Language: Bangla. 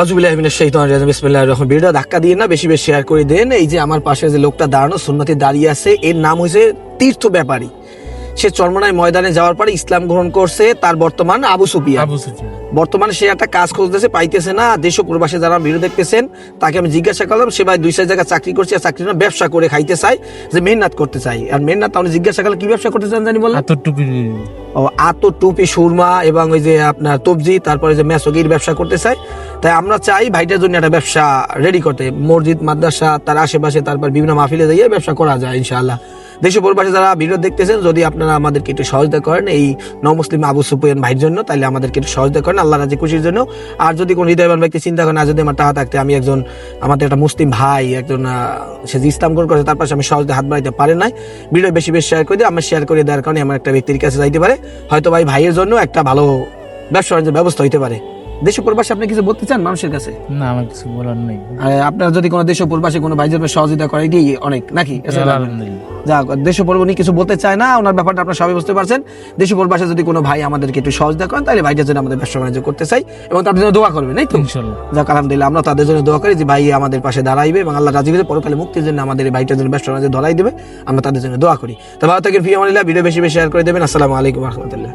আউযুবিল্লাহি মিনাশ শাইতানির রাজিম বিসমিল্লাহির রহমানির রহিম। ভিডিও ধাক্কা দিয়ে না, বেশি বেশি শেয়ার করে দেন। এই যে আমার পাশে যে লোকটা দাঁড়ানো সুন্নতি দাঁড়িয়ে আছে, এর নাম হইছে তীর্থ ব্যাপারী। সে চরমনাই ময়দানে যাওয়ার পরে ইসলাম গ্রহণ করছে। তার বর্তমান আবু সুফিয়ান। বর্তমানে সে একটা কাজ খুঁজতেছে, পাইতেছে না। দেশ ও প্রবাসে যারা ভিডিও দেখতেছেন তাকে আমি জিজ্ঞাসা করলাম, সে ভাই 2-4 জায়গায় চাকরি করছে, আর চাকরি না ব্যবসা করে খাইতে চাই, যে মেহনত করতে চাই। আর মেহনত তাহলে জিজ্ঞাসা করলে কি ব্যবসা করতে চান জানি বললেন? আতর টুপি সুরমা এবং ওই যে আপনার তবজি, তারপরে যে মেসগির ব্যবসা করতে চাই। তাই আমরা চাই ভাইটার জন্য একটা ব্যবসা রেডি করতে, মসজিদ মাদ্রাসা তার আশেপাশে, তারপর বিভিন্ন মাহফিলে যাইয়ে ব্যবসা করা যায় ইনশাআল্লাহ। দেশ পরিবারে যারা ভিডিও দেখতেছেন, যদি আপনারা আমাদেরকে একটু সহযোগিতা করেন এই নমুসলিম আবু সুফিয়ান ভাইয়ের জন্য, তাহলে আমাদেরকে একটু সহযোগিতা করেন আল্লাহ রাজি খুশির জন্য। আর যদি কোনো হৃদয়বান ব্যক্তি চিন্তা করেন, আর যদি আমার টাকা থাকতে আমি একজন, আমাদের একটা মুসলিম ভাই একজন, সে যে ইসলাম গ্রহণ করেছে, তার পাশে আমি সহজে হাত বাড়াইতে পারে নাই, ভিডিও বেশি বেশি শেয়ার করে দিই। আমার শেয়ার করে দেওয়ার কারণে আমার একটা ব্যক্তির কাছে যাইতে পারে, হয়তো ভাই ভাইয়ের জন্য একটা ভালো ব্যবসা বাণিজ্যের ব্যবস্থা হইতে পারে। দেশ প্রবাসে আপনি কিছু বলতে চান মানুষের কাছে? না, আমার কিছু বলার নেই। আপনার যদি কোনো দেশ প্রবাসে কোনো ভাইদের সহযোগিতা করে এটি অনেক নাকি? যাক, দেশ প্রবাসী কিছু বলতে চায় না, ওনার ব্যাপারটা আপনারা সবাই বুঝতে পারছেন। দেশ প্রবাসে যদি কোনো ভাই আমাদেরকে একটু সহযোগিতা করেন, তাহলে ভাইদের জন্য আমাদের ব্যবসা বাণিজ্য করতে চাই এবং তাদের জন্য দোয়া করবেন, এই তো ইনশাআল্লাহ। যাক, আলহামদুলিল্লাহ, আমরা তাদের জন্য দোয়া করি যে ভাই আমাদের পাশে দাঁড়াইবে এবং আল্লাহ রাজি হয়ে পরকালে মুক্তির জন্য আমাদের এই ভাইটার জন্য ব্যবসা বাণিজ্য ধরাই দেবে। আমরা তাদের জন্য দোয়া করি। তো ভালো থাকেন, ফি আমানিল্লাহ। ভিডিও বেশি বেশি শেয়ার করে দেবেন। আসসালামু আলাইকুম ওয়া রাহমাতুল্লাহ।